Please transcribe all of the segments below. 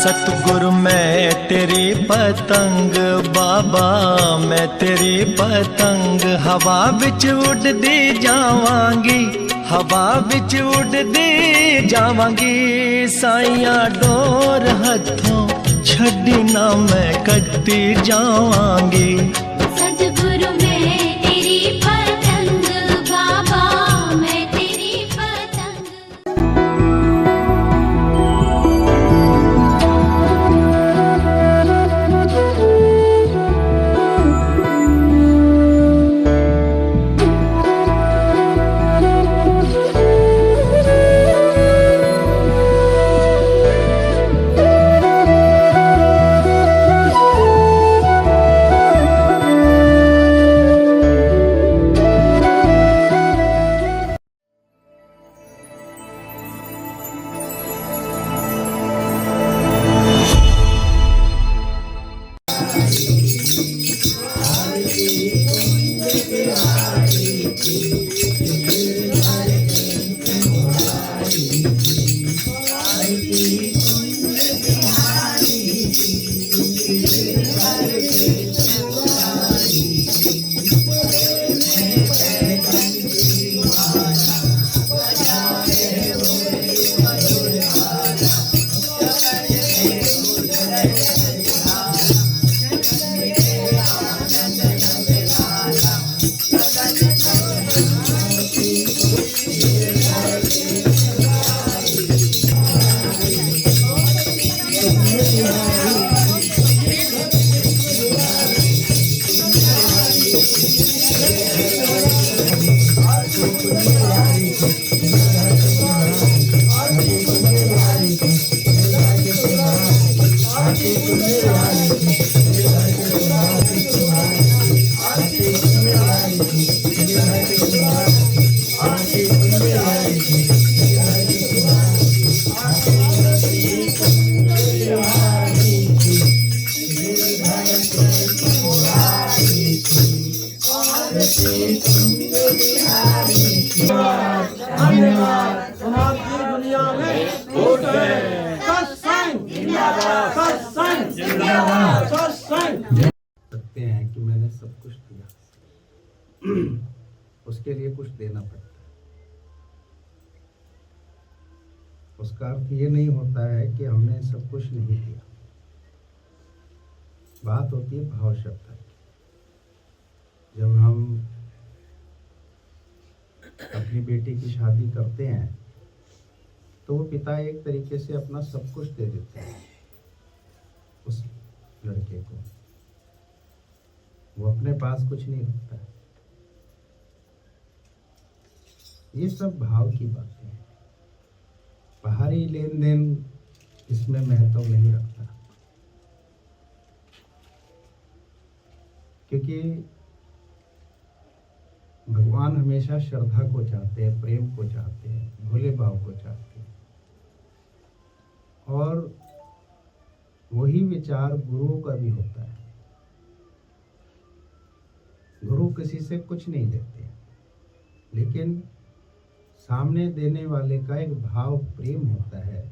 सतगुरु मैं तेरी पतंग बाबा, मैं तेरी पतंग हवा बिच उड़दी जावांगी, हवा बिच उड़दी जावांगी। साइया डोर हथों छड्डी ना मैं कटती जावांगी। सतगुरु मैं तेरी पतंग बाबा, मैं तेरी पतंग। सकते हैं कि मैंने सब कुछ दिया, उसके लिए कुछ देना पड़ता है। उसका अर्थ ये नहीं होता है कि हमने सब कुछ नहीं दिया। बात होती है भाव श्रद्धा की। जब हम अपनी बेटी की शादी करते हैं तो वो पिता एक तरीके से अपना सब कुछ दे देते हैं उस लड़के को। वो अपने पास कुछ नहीं रखता है। ये सब भाव की बातें हैं। बाहरी लेन देन इसमें महत्व नहीं रखता, क्योंकि भगवान हमेशा श्रद्धा को चाहते हैं, प्रेम को चाहते हैं, भोले भाव को चाहते हैं। और वही विचार गुरुओं का भी होता है। गुरु किसी से कुछ नहीं लेते, लेकिन सामने देने वाले का एक भाव प्रेम होता है।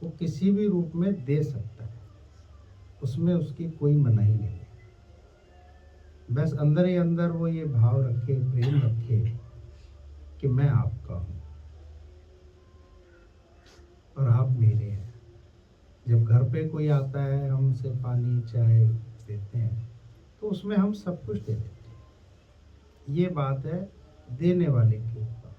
वो किसी भी रूप में दे सकता है, उसमें उसकी कोई मनाही नहीं है। बस अंदर ही अंदर वो ये भाव रखे, प्रेम रखे कि मैं आपका हूँ और आप मेरे हैं। जब घर पे कोई आता है, हमसे पानी चाय देते हैं, तो उसमें हम सब कुछ दे देते हैं। ये बात है देने वाले के ऊपर,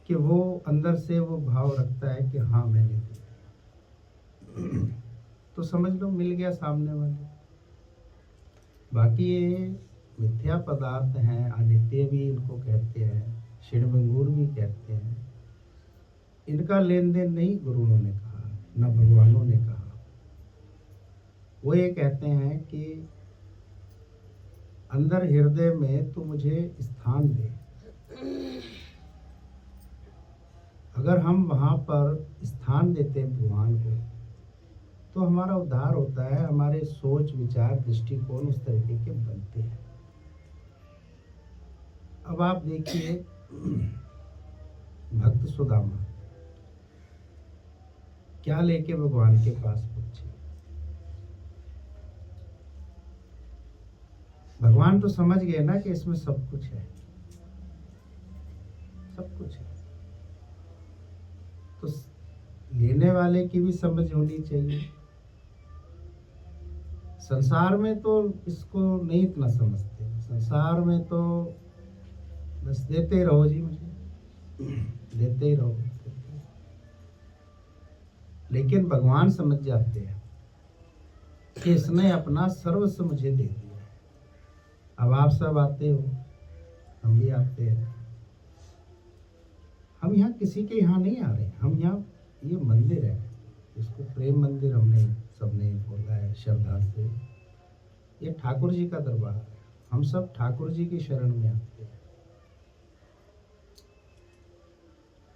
कि वो अंदर से वो भाव रखता है कि हाँ मैंने दिया, तो समझ लो मिल गया सामने वाले। बाकी ये मिथ्या पदार्थ हैं, अनित्य भी इनको कहते हैं, क्षीणभंगुर भी कहते हैं। इनका लेन देन नहीं गुरुओं ने कहा, न भगवानों ने कहा। वो ये कहते हैं कि अंदर हृदय में तू मुझे स्थान दे। अगर हम वहाँ पर स्थान देते हैं भगवान को, तो हमारा उद्धार होता है। हमारे सोच विचार दृष्टिकोण उस तरीके के बनते हैं। अब आप देखिए भक्त सुदामा, क्या लेके भगवान के पास पहुंचे। भगवान तो समझ गए ना कि इसमें सब कुछ है, सब कुछ है। तो लेने वाले की भी समझ होनी चाहिए। संसार में तो इसको नहीं इतना समझते। संसार में तो बस देते ही रहो जी, मुझे देते ही रहो। लेकिन भगवान समझ जाते हैं कि इसने अपना सर्वस्व मुझे दे दिया है। अब आप सब आते हो, हम भी आते हैं। हम यहाँ किसी के यहाँ नहीं आ रहे, हम यहाँ, ये मंदिर है, इसको प्रेम मंदिर हमने सबने बोला है श्रद्धा से। ये ठाकुर जी का दरबार है, हम सब ठाकुर जी की शरण में आते हैं।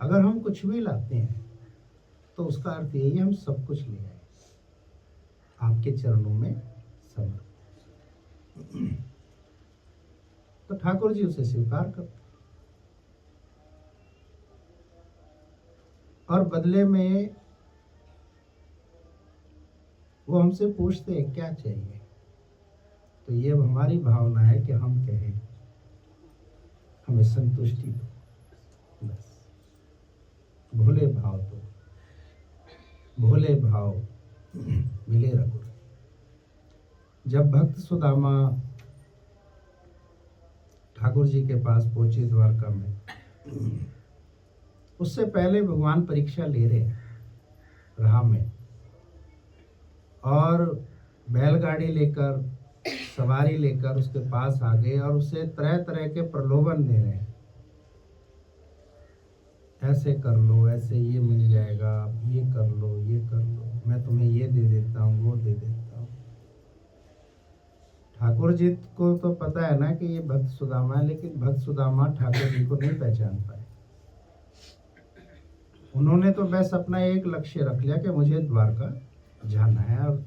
अगर हम कुछ भी लाते हैं तो उसका अर्थ यही है हम सब कुछ ले आए, आपके चरणों में समर्पित। तो ठाकुर जी उसे स्वीकार करते और बदले में वो हमसे पूछते हैं क्या चाहिए। तो ये हमारी भावना है कि हम कहें हमें संतुष्टि दो, बस भोले भाव दो, भोले भाव मिले रघुर। जब भक्त सुदामा ठाकुर जी के पास पहुंचे द्वारका में, उससे पहले भगवान परीक्षा ले रहे हैं राह में, और बैलगाड़ी लेकर, सवारी लेकर उसके पास आ गए और उसे तरह तरह के प्रलोभन दे रहे हैं। ऐसे कर लो, ऐसे ये मिल जाएगा, ये कर लो, ये कर लो, मैं तुम्हें ये दे देता हूँ, वो दे देता हूँ। ठाकुर जी को तो पता है ना कि ये भक्त सुदामा है, लेकिन भक्त सुदामा ठाकुर जी को नहीं पहचान पाए। उन्होंने तो बस अपना एक लक्ष्य रख लिया कि मुझे द्वारका जाना है और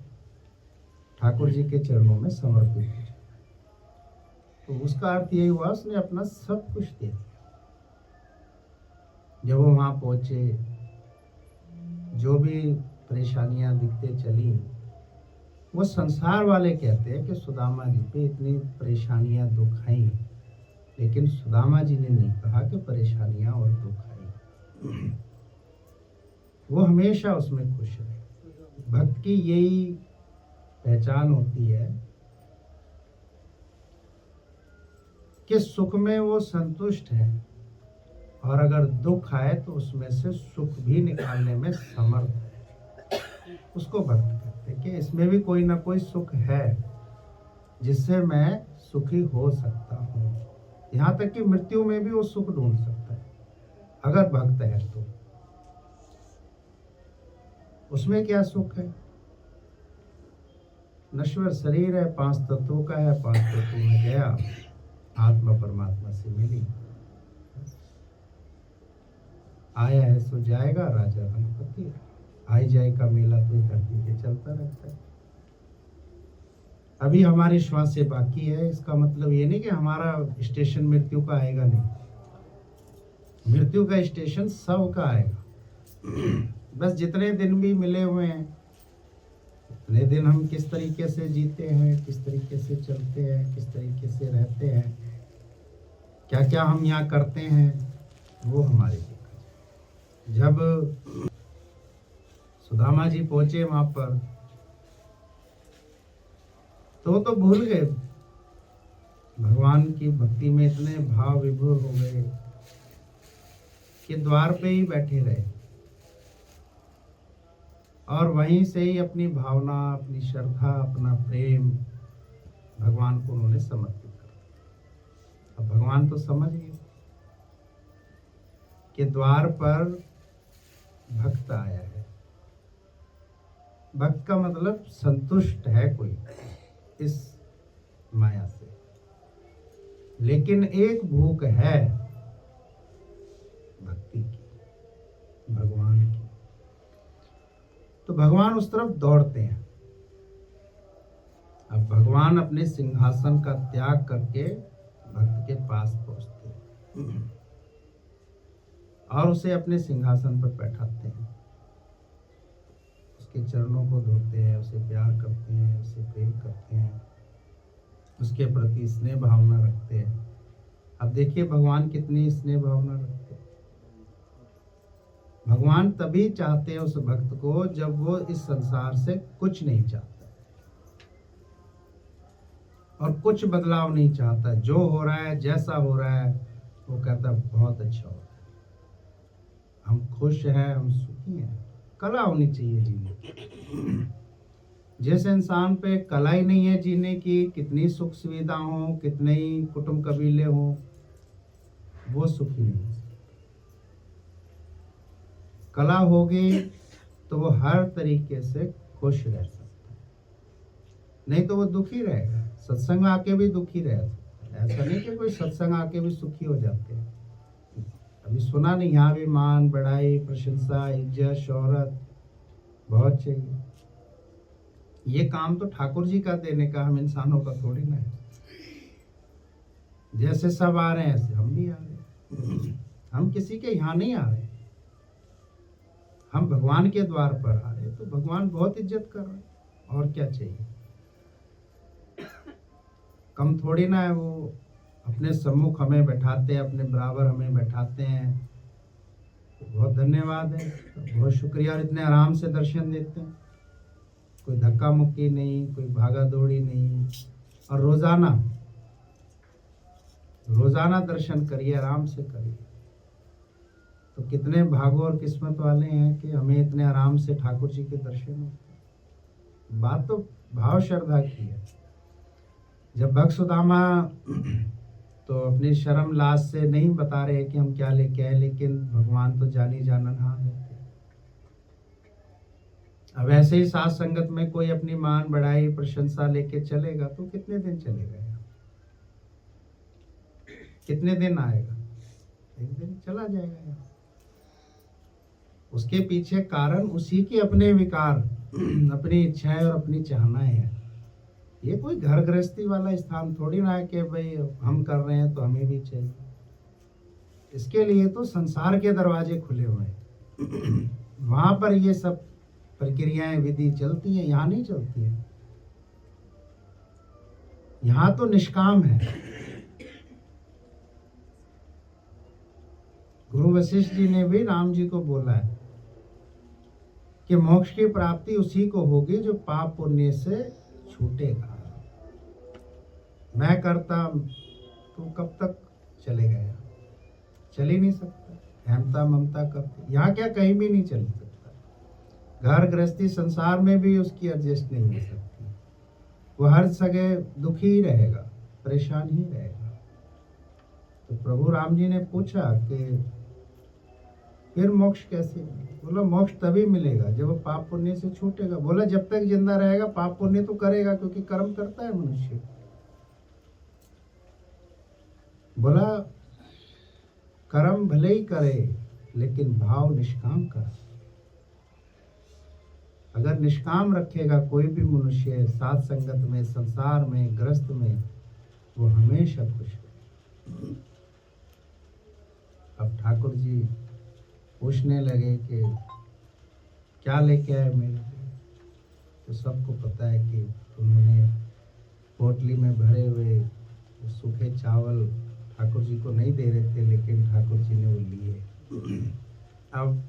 ठाकुर जी के चरणों में समर्पित हो जाए। तो उसका अर्थ यही हुआ उसने अपना सब कुछ दे दिया। जब वो वहां पहुंचे, जो भी परेशानियां दिखते चली, वो संसार वाले कहते हैं कि सुदामा जी पे इतनी परेशानियां दुख आई, लेकिन सुदामा जी ने नहीं कहा कि परेशानियां और दुख आई। वो हमेशा उसमें खुश रहे। भक्त की यही पहचान होती है कि सुख में वो संतुष्ट है, और अगर दुख आए तो उसमें से सुख भी निकालने में समर्थ है। उसको भक्त कहते हैं कि इसमें भी कोई ना कोई सुख है जिससे मैं सुखी हो सकता हूँ। यहाँ तक कि मृत्यु में भी वो सुख ढूंढ सकता है अगर भक्त है तो। उसमें क्या सुख है? नश्वर शरीर है, 5 तत्वों का है, 5 तत्वों में गया, आत्मा परमात्मा से मिली, आया है सो जाएगा, राजा गणपति, आई जाए का मेला तो धरती पे चलता रहता है। अभी हमारी श्वास से बाकी है, इसका मतलब ये नहीं कि हमारा स्टेशन मृत्यु का आएगा, नहीं। मृत्यु का स्टेशन सबका आएगा। बस जितने दिन भी मिले हुए हैं, उतने दिन हम किस तरीके से जीते हैं, किस तरीके से चलते हैं, किस तरीके से रहते हैं, क्या क्या हम यहाँ करते हैं, वो हमारे लिए। जब सुदामा जी पहुंचे वहां पर, तो भूल गए, भगवान की भक्ति में इतने भाव विभोर हो गए कि द्वार पे ही बैठे रहे और वहीं से ही अपनी भावना, अपनी श्रद्धा, अपना प्रेम भगवान को उन्होंने समर्पित कर। अब भगवान तो समझ गए कि द्वार पर भक्त आया है। भक्त का मतलब संतुष्ट है कोई इस माया से, लेकिन एक भूख है भक्ति की, भगवान की। तो भगवान उस तरफ दौड़ते हैं। अब भगवान अपने सिंहासन का त्याग करके भक्त के पास पहुंचते हैं और उसे अपने सिंहासन पर बैठाते हैं। उसके चरणों को धोते हैं, उसे प्यार करते हैं, उसे प्रेम करते हैं, उसके प्रति स्नेह भावना रखते हैं। अब देखिए भगवान कितनी स्नेह भावना रखते हैं। भगवान तभी चाहते हैं उस भक्त को जब वो इस संसार से कुछ नहीं चाहता और कुछ बदलाव नहीं चाहता। जो हो रहा है, जैसा हो रहा है, वो कहता बहुत अच्छा हो रहा है, हम खुश हैं, हम सुखी हैं। कला होनी चाहिए जीने की। जिस इंसान पे कला ही नहीं है जीने की, कितनी सुख सुविधा हो, कितने ही कुटुंब कबीले हो, वो सुखी नहीं हो सकता। कला होगी तो वो हर तरीके से खुश रह सकता है, नहीं तो वो दुखी रहेगा। सत्संग आके भी दुखी रह सकता है, ऐसा नहीं कि कोई सत्संग आके भी सुखी हो जाते हैं। अभी सुना नहीं, यहाँ भी मान बढ़ाई, प्रशंसा, इज्जत, शोहरत बहुत चाहिए। ये काम तो ठाकुर जी का देने का, हम इंसानों का थोड़ी ना है। जैसे सब आ रहे हैं ऐसे हम भी आ रहे हैं। हम किसी के यहाँ नहीं आ रहे, हम भगवान के द्वार पर आ रहे हैं, तो भगवान बहुत इज्जत कर रहे हैं। और क्या चाहिए? कम थोड़ी ना है वो, अपने सम्मुख हमें बैठाते हैं, अपने बराबर हमें बैठाते हैं, तो बहुत धन्यवाद है, बहुत शुक्रिया। और इतने आराम से दर्शन देते हैं, कोई धक्का मुक्की नहीं, कोई भागा दौड़ी नहीं। और रोजाना दर्शन करिए, आराम से करिए। तो कितने भागो और किस्मत वाले हैं कि हमें इतने आराम से ठाकुर जी के दर्शन होते हैं। बात तो भाव श्रद्धा की है। जब भक्त सुदामा तो अपनी शर्म लाज से नहीं बता रहे कि हम क्या लेके आए, लेकिन भगवान तो जानी जाननहार होते हैं। अब ऐसे ही साथ संगत में कोई अपनी मान बढ़ाई, प्रशंसा लेके चलेगा तो कितने दिन चलेगा, कितने दिन आएगा? एक दिन चला जाएगा। उसके पीछे कारण उसी के अपने विकार, अपनी इच्छाएं और अपनी चाहनाएं हैं। ये कोई घर गृहस्थी वाला स्थान थोड़ी ना है कि भाई हम कर रहे हैं तो हमें भी चाहिए। इसके लिए तो संसार के दरवाजे खुले हुए हैं। वहां पर ये सब प्रक्रियाएं, विधि चलती हैं, यहाँ नहीं चलती है। यहाँ तो निष्काम है। गुरु वशिष्ठ जी ने भी राम जी को बोला है कि मोक्ष की प्राप्ति उसी को होगी जो पाप पुण्य से छूटेगा। मैं करता तो कब तक चलेगा यार? चल ही नहीं सकता। हेमता ममता करते, यहाँ क्या कहीं भी नहीं चल सकता। घर गृहस्थी संसार में भी उसकी एडजस्ट नहीं हो सकती। वो हर जगह दुखी ही रहेगा, परेशान ही रहेगा। तो प्रभु राम जी ने पूछा कि फिर मोक्ष कैसे? बोला मोक्ष तभी मिलेगा जब वो पाप पुण्य से छूटेगा। बोला जब तक जिंदा रहेगा पाप पुण्य तो करेगा, क्योंकि कर्म करता है मनुष्य। बोला कर्म भले ही करे लेकिन भाव निष्काम करे। अगर निष्काम रखेगा कोई भी मनुष्य साथ संगत में, संसार में, ग्रस्त में, वो हमेशा खुश है। अब ठाकुर जी पूछने लगे कि क्या लेके आए मेरे लिए? तो सबको पता है कि उन्होंने पोटली में भरे हुए सूखे चावल ठाकुर जी को नहीं दे रहे थे, लेकिन ठाकुर जी ने वो लिए। अब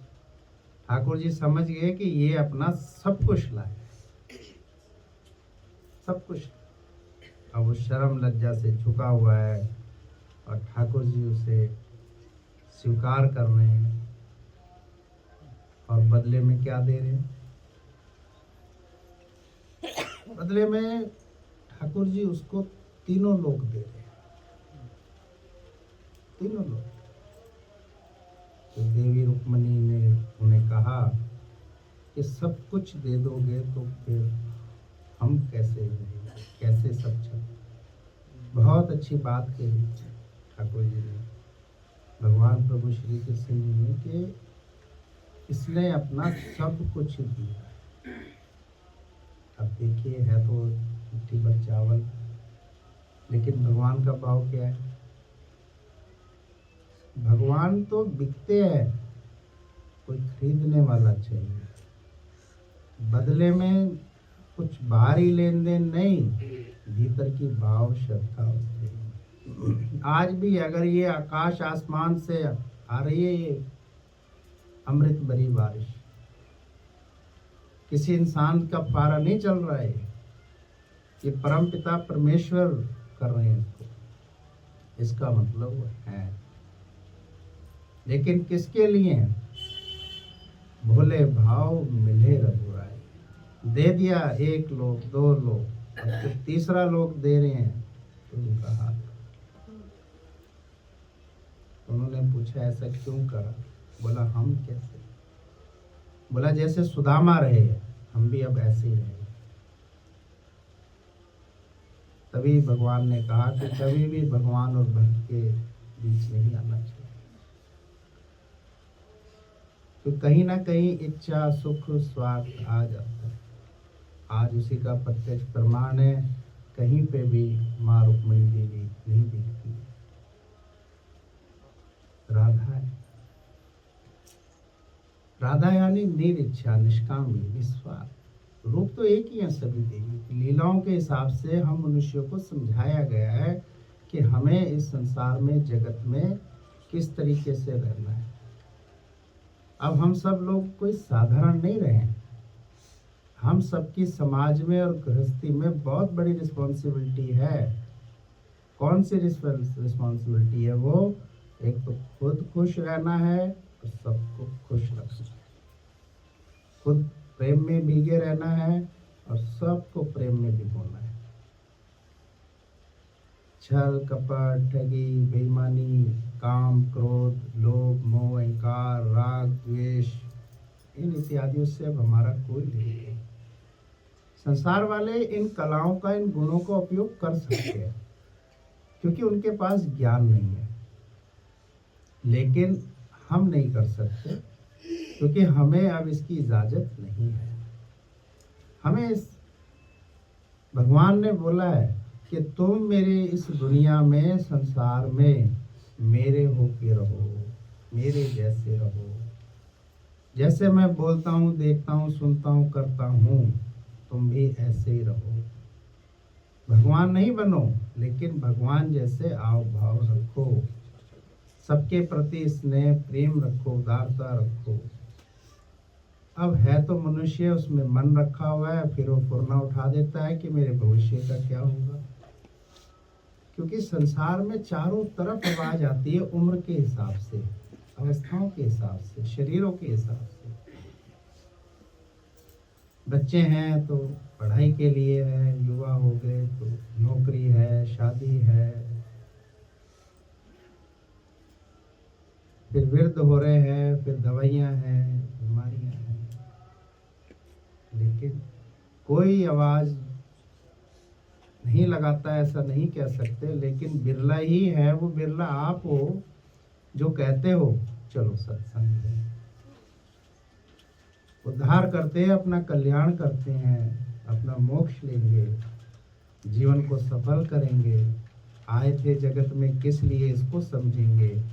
ठाकुर जी समझ गए कि ये अपना सब कुछ लाए, सब कुछ। अब वो शर्म लज्जा से झुका हुआ है और ठाकुर जी उसे स्वीकार कर रहे हैं। और बदले में क्या दे रहे हैं? बदले में ठाकुर जी उसको तीनों लोग दे रहे हैं, तीनों लोग। तो देवी रुक्मणी ने उन्हें कहा कि सब कुछ दे दोगे तो फिर हम कैसे रहेंगे, कैसे सब चल? बहुत अच्छी बात कही ठाकुर जी ने, भगवान प्रभु श्री कृष्ण जी ने, कि इसने अपना सब कुछ दिया। अब देखिए है तो मुट्ठी भर चावल, लेकिन भगवान का भाव क्या है? भगवान तो बिकते हैं, कोई खरीदने वाला चाहिए। बदले में कुछ बाहरी लेन देन नहीं, भीतर की भाव श्रद्धा होती है। आज भी अगर ये आकाश आसमान से आ रही है ये अमृत भरी बारिश, किसी इंसान का पारा नहीं चल रहा है, ये परम पिता परमेश्वर कर रहे हैं इसको, इसका मतलब है। लेकिन किसके लिए? भोले भाव मिले रघुराय। दे दिया एक लोग, दो लोग, अब तो तीसरा लोग दे रहे हैं तो उनका हाथ। उन्होंने पूछा ऐसा क्यों करा? बोला हम कैसे? बोला जैसे सुदामा रहे हम भी अब ऐसे ही रहे। तभी भगवान ने कहा कि कभी भी भगवान और भक्त के बीच नहीं आना चाहिए, तो कहीं ना कहीं इच्छा सुख स्वार्थ आ जाता है। आज उसी का प्रत्यक्ष प्रमाण है, कहीं पे भी माँ रुक्मिणी देवी नहीं दिखती, राधा है। राधा यानी निरिच्छा, निष्कामी, निस्वार्थ। रूप तो एक ही है सभी देवी की। लीलाओं के हिसाब से हम मनुष्यों को समझाया गया है कि हमें इस संसार में, जगत में किस तरीके से रहना है। अब हम सब लोग कोई साधारण नहीं रहे, हम सबकी समाज में और गृहस्थी में बहुत बड़ी रिस्पॉन्सिबिलिटी है। कौन सी रिस्पॉन्सिबिलिटी है वो? एक तो खुद खुश रहना है और सबको खुश रखना है, खुद प्रेम में भीगे रहना है और सबको प्रेम में भिगोना है। छल कपट, ठगी, बेईमानी, काम, क्रोध, लोभ, मोह, अहंकार, राग, द्वेष, इन इत्यादियों से अब हमारा कोई नहीं है। संसार वाले इन कलाओं का, इन गुणों का उपयोग कर सकते हैं क्योंकि उनके पास ज्ञान नहीं है, लेकिन हम नहीं कर सकते क्योंकि हमें अब इसकी इजाजत नहीं है। हमें भगवान ने बोला है कि तुम मेरे इस दुनिया में, संसार में मेरे होके रहो, मेरे जैसे रहो। जैसे मैं बोलता हूँ, देखता हूँ, सुनता हूँ, करता हूँ, तुम भी ऐसे ही रहो। भगवान नहीं बनो, लेकिन भगवान जैसे आव भाव रखो, सबके प्रति स्नेह प्रेम रखो, उदारता रखो। अब है तो मनुष्य, उसमें मन रखा हुआ है, फिर वो फुरना उठा देता है कि मेरे भविष्य का क्या होगा। क्योंकि संसार में चारों तरफ आवाज आती है, उम्र के हिसाब से, अवस्थाओं के हिसाब से, शरीरों के हिसाब से। बच्चे हैं तो पढ़ाई के लिए है, युवा हो गए तो नौकरी है, शादी है, फिर वृद्ध हो रहे हैं, फिर दवाइयाँ हैं, बीमारियाँ हैं। लेकिन कोई आवाज नहीं लगाता, ऐसा नहीं कह सकते, लेकिन बिरला ही है, वो बिरला आप हो जो कहते हो चलो सत्संग में। उद्धार करते हैं, अपना कल्याण करते हैं, अपना मोक्ष लेंगे, जीवन को सफल करेंगे, आए थे जगत में किस लिए इसको समझेंगे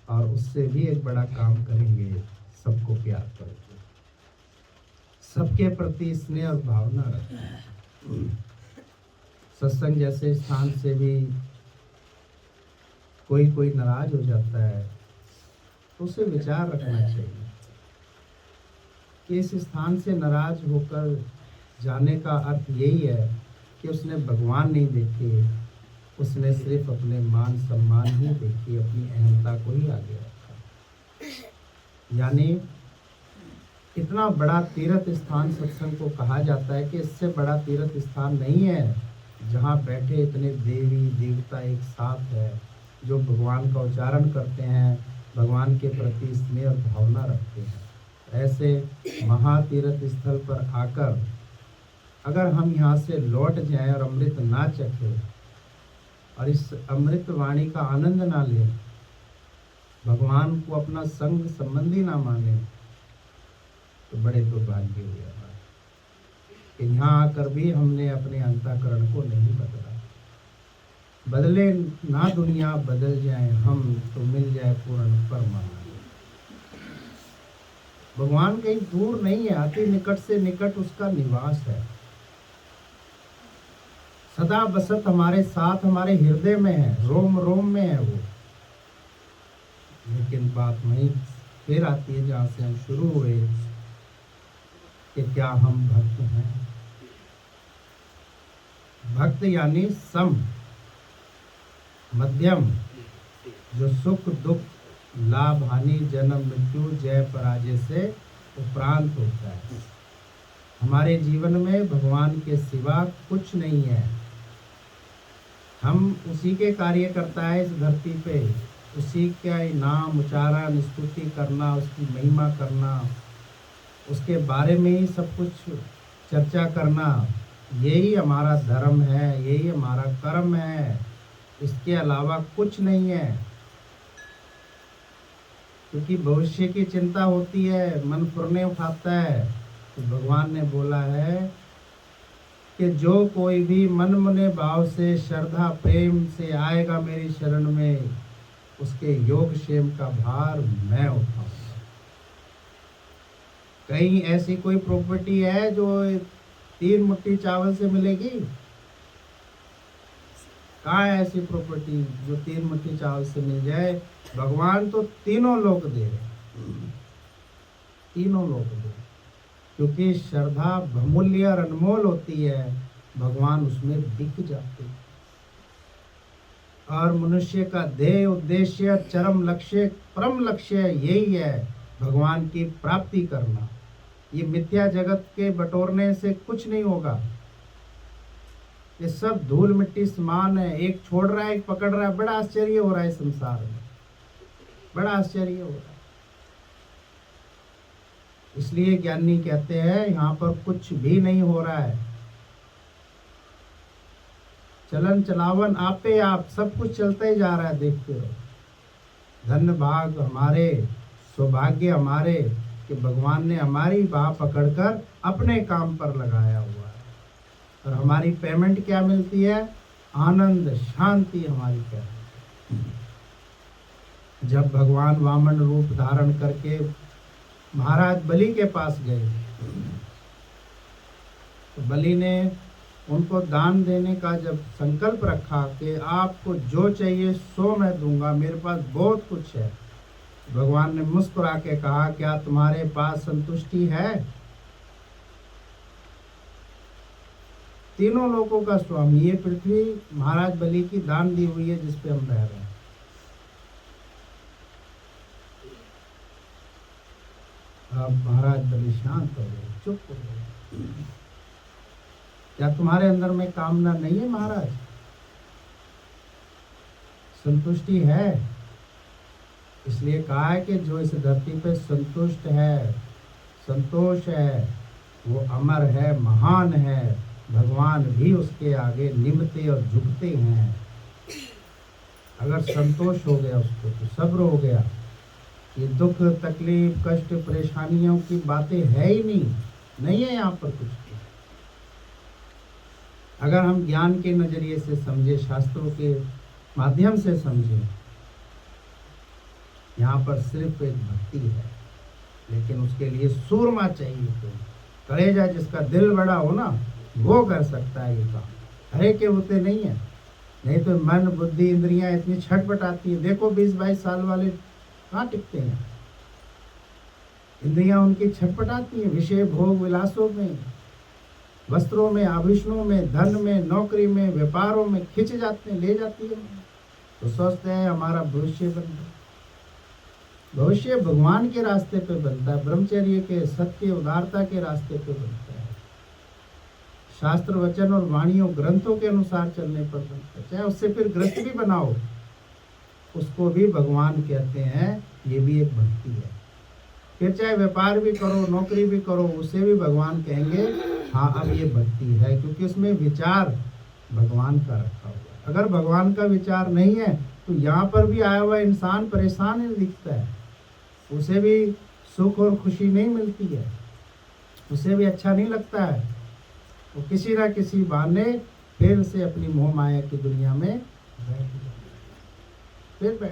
और उससे भी एक बड़ा काम करेंगे, सबको प्यार करेंगे, सबके प्रति स्नेह और भावना रखेंगे। सत्संग जैसे स्थान से भी कोई नाराज हो जाता है तो उसे विचार रखना चाहिए कि इस स्थान से नाराज होकर जाने का अर्थ यही है कि उसने भगवान नहीं देखे, उसने सिर्फ अपने मान सम्मान ही देखी, अपनी अहंता को ही आगे रखा। यानी इतना बड़ा तीर्थ स्थान सत्संग को कहा जाता है कि इससे बड़ा तीर्थ स्थान नहीं है जहाँ बैठे इतने देवी देवता एक साथ है, जो भगवान का उच्चारण करते हैं, भगवान के प्रति स्नेह और भावना रखते हैं। ऐसे महातीर्थ स्थल पर आकर अगर हम यहाँ से लौट जाएं और अमृत ना चखें और इस अमृत वाणी का आनंद ना लें, भगवान को अपना संग संबंधी ना माने, तो बड़े दुर्भाग्य हुए हमारे कि यहाँ आकर भी हमने अपने अंतःकरण को नहीं बदला। बदले ना दुनिया, बदल जाए हम, तो मिल जाए पूर्ण परमानंद। भगवान कहीं दूर नहीं है, अति निकट से निकट उसका निवास है। सदा बसत हमारे साथ, हमारे हृदय में है, रोम रोम में है वो। लेकिन बात वहीं फिर आती है जहाँ से हम शुरू हुए कि क्या हम भक्त हैं। भक्त यानी सम, मध्यम, जो सुख दुख लाभ हानि जन्म मृत्यु जय पराजय से उपरांत होता है। हमारे जीवन में भगवान के सिवा कुछ नहीं है। हम उसी के कार्य करता है इस धरती पे, उसी का नाम उच्चारण स्तुति करना, उसकी महिमा करना, उसके बारे में ही सब कुछ चर्चा करना, यही हमारा धर्म है, यही हमारा कर्म है। इसके अलावा कुछ नहीं है। क्योंकि भविष्य की चिंता होती है, मन फुरने उठाता है, तो भगवान ने बोला है कि जो कोई भी मन मने भाव से श्रद्धा प्रेम से आएगा मेरी शरण में, उसके योग क्षेम का भार मैं उठाऊंगा। कहीं ऐसी कोई प्रॉपर्टी है जो 3 मुट्ठी चावल से मिलेगी? कहाँ है ऐसी प्रॉपर्टी जो 3 मुट्ठी चावल से मिल जाए? भगवान तो तीनों लोक दे रहे, तीनों लोक दे, क्योंकि श्रद्धा बहुमूल्य और अनमोल होती है, भगवान उसमें बिक जाते हैं। और मनुष्य का ध्येय उद्देश्य चरम लक्ष्य परम लक्ष्य यही है, भगवान की प्राप्ति करना। ये मिथ्या जगत के बटोरने से कुछ नहीं होगा। ये सब धूल मिट्टी समान है, एक छोड़ रहा है एक पकड़ रहा है। बड़ा आश्चर्य हो रहा है संसार में, बड़ा आश्चर्य हो रहा है। इसलिए ज्ञानी कहते हैं यहाँ पर कुछ भी नहीं हो रहा है। चलन चलावन आपे आप, सब कुछ चलता ही जा रहा है, देखते रहो। धन्य भाग हमारे, सौभाग्य हमारे कि भगवान ने हमारी बाह पकड़कर अपने काम पर लगाया हुआ है। और हमारी पेमेंट क्या मिलती है? आनंद शांति हमारी पेमेंट। जब भगवान वामन रूप धारण करके महाराज बलि के पास गए, तो बलि ने उनको दान देने का जब संकल्प रखा कि आपको जो चाहिए सो मैं दूंगा, मेरे पास बहुत कुछ है, भगवान ने मुस्कुरा के कहा, क्या तुम्हारे पास संतुष्टि है? तीनों लोगों का स्वामी ये पृथ्वी महाराज बलि की दान दी हुई है, जिस पे हम रह रहे हैं। अब महाराज बलि शांत हो गए, चुप हो गए। क्या तुम्हारे अंदर में कामना नहीं है महाराज? संतुष्टि है? इसलिए कहा है कि जो इस धरती पे संतुष्ट है, संतोष है, वो अमर है, महान है। भगवान भी उसके आगे निमते और झुकते हैं। अगर संतोष हो गया उसको, तो सब्र हो गया, ये दुख तकलीफ कष्ट परेशानियों की बातें है ही नहीं है यहाँ पर कुछ भी। अगर हम ज्ञान के नजरिए से समझे, शास्त्रों के माध्यम से समझे, यहाँ पर सिर्फ एक भक्ति है, लेकिन उसके लिए सूरमा चाहिए। तो कलेजा जिसका दिल बड़ा हो ना, वो कर सकता है ये काम। हरे के होते नहीं है, नहीं तो मन बुद्धि इंद्रियां इतनी छटपटाती है। देखो 20-22 साल वाले कहाँ टिकते हैं? इंद्रियां उनकी छटपटाती हैं विषय भोग विलासों में, वस्त्रों में, आभूषणों में, धन में, नौकरी में, व्यापारों में खिंच जाते हैं, ले जाती है। तो सोचते हैं हमारा भविष्य बनता है। भविष्य भगवान के रास्ते पे बनता है, ब्रह्मचर्य के, सत्य उदारता के रास्ते पे बनता है, शास्त्र वचन और वाणियों ग्रंथों के अनुसार चलने पर बनता है। चाहे उससे फिर ग्रस्त भी बनाओ, उसको भी भगवान कहते हैं, ये भी एक भक्ति है। फिर चाहे व्यापार भी करो, नौकरी भी करो, उसे भी भगवान कहेंगे हाँ अब ये भक्ति है, क्योंकि उसमें विचार भगवान का रखा हुआ है। अगर भगवान का विचार नहीं है तो यहाँ पर भी आया हुआ इंसान परेशान ही दिखता है, उसे भी सुख और खुशी नहीं मिलती है, उसे भी अच्छा नहीं लगता है। वो किसी ना किसी बहाने फिर से अपनी मोह माया की दुनिया में बैठ जाए।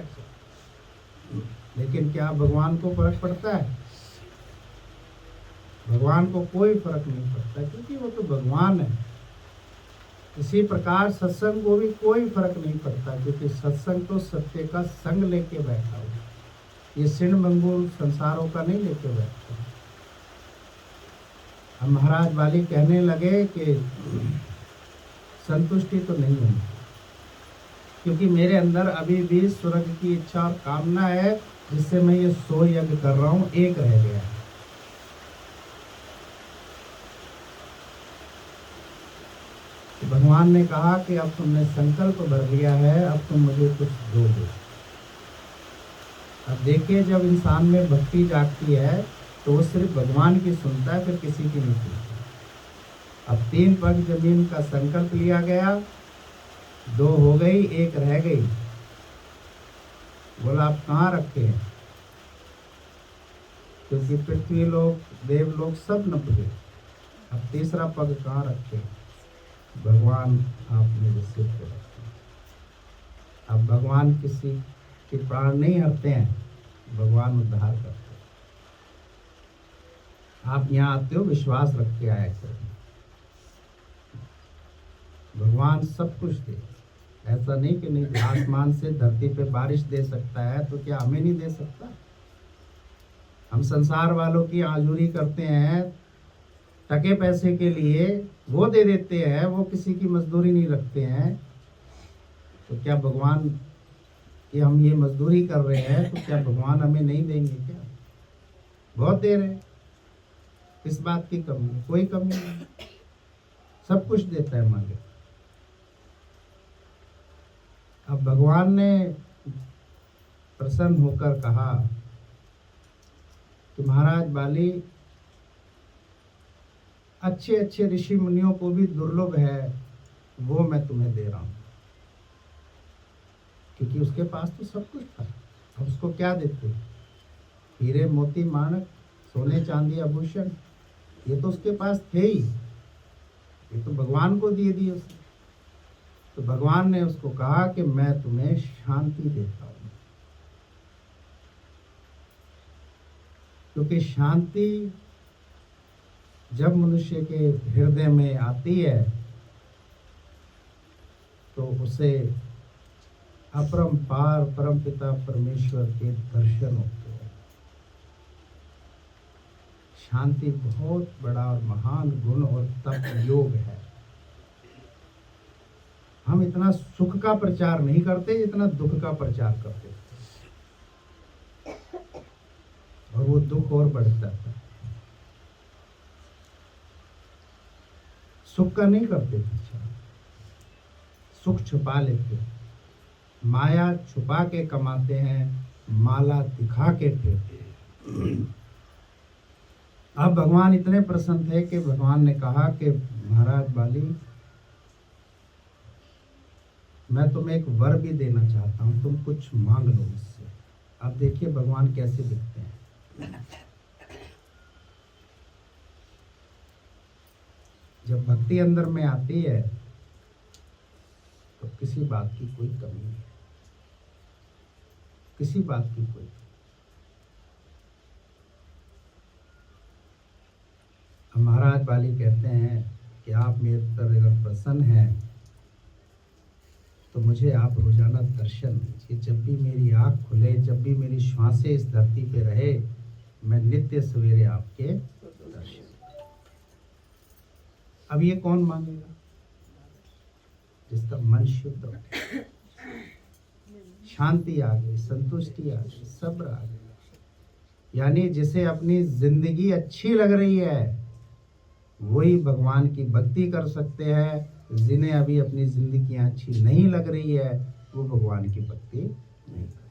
लेकिन क्या भगवान को फर्क पड़ता है? भगवान को कोई फर्क नहीं पड़ता, क्योंकि वो तो भगवान है। इसी प्रकार सत्संग को भी कोई फर्क नहीं पड़ता, क्योंकि सत्संग तो सत्य का संग लेके बैठा हुआ, ये सिण मंगूल संसारों का नहीं लेके बैठता। अब महाराज वाली कहने लगे कि संतुष्टि तो नहीं होगी, क्योंकि मेरे अंदर अभी भी स्वर्ग की इच्छा और कामना है, जिससे मैं ये 100 यज्ञ कर रहा हूँ, एक रह गया है। भगवान ने कहा कि अब तुमने संकल्प भर लिया है, अब तुम मुझे कुछ दोगे। अब देखिए, जब इंसान में भक्ति जागती है तो वो सिर्फ भगवान की सुनता है, फिर किसी की नहीं सुनता। अब 3 पग जमीन का संकल्प लिया गया, 2 हो गई, 1 रह गई। बोला आप कहाँ रखे हैं? क्योंकि पृथ्वी लोक, देवलोक सब नप गए। अब तीसरा पग कहाँ रखे? भगवान आप मेरे सिर पे रखे। अब भगवान किसी के प्राण नहीं हरते हैं, भगवान उद्धार करते हैं। आप यहाँ आते हो विश्वास रख के आया करो, भगवान सब कुछ दे। ऐसा नहीं कि नहीं, आसमान से धरती पे बारिश दे सकता है तो क्या हमें नहीं दे सकता? हम संसार वालों की आजूरी करते हैं टके पैसे के लिए, वो दे देते हैं, वो किसी की मजदूरी नहीं रखते हैं। तो क्या भगवान कि हम ये मजदूरी कर रहे हैं तो क्या भगवान हमें नहीं देंगे क्या? बहुत दे रहे हैं। किस बात की कमी है? कोई कमी नहीं, सब कुछ देता है मालिक। अब भगवान ने प्रसन्न होकर कहा कि महाराज बाली, अच्छे अच्छे ऋषि मुनियों को भी दुर्लभ है, वो मैं तुम्हें दे रहा हूं। क्योंकि उसके पास तो सब कुछ था। अब उसको क्या देते? हीरे मोती माणक, सोने चांदी आभूषण, ये तो उसके पास थे ही, ये तो भगवान को दे दिए उसने। तो भगवान ने उसको कहा कि मैं तुम्हें शांति देता हूं, क्योंकि शांति जब मनुष्य के हृदय में आती है तो उसे अपरंपार परमपिता परमेश्वर के दर्शन होते हैं। शांति बहुत बड़ा और महान गुण और तप योग है। हम इतना सुख का प्रचार नहीं करते जितना दुख का प्रचार करते, और वो दुख और बढ़ता है। सुख का नहीं करते प्रचार, सुख छुपा लेते, माया छुपा के कमाते हैं, माला दिखा के फिरते। अब भगवान इतने प्रसन्न थे कि भगवान ने कहा कि महाराज बाली, मैं तुम्हें एक वर भी देना चाहता हूं, तुम कुछ मांग लो मुझसे। अब देखिए भगवान कैसे दिखते हैं। जब भक्ति अंदर में आती है तो किसी बात की कोई कमी नहीं, किसी बात की कोई। अब महाराज बाली कहते हैं कि आप मेरे पर अगर प्रसन्न हैं तो मुझे आप रोजाना दर्शन दीजिए। जब भी मेरी आँख खुले, जब भी मेरी श्वासें इस धरती पे रहे, मैं नित्य सवेरे आपके दर्शन। अब ये कौन मांगेगा? जिसका मन शुद्ध हो, शांति आ गई, संतुष्टि आ गई, सब्र आ गया। यानी जिसे अपनी जिंदगी अच्छी लग रही है वही भगवान की भक्ति कर सकते हैं। जिन्हें अभी अपनी जिंदगी अच्छी नहीं लग रही है वो भगवान की भक्ति नहीं कर।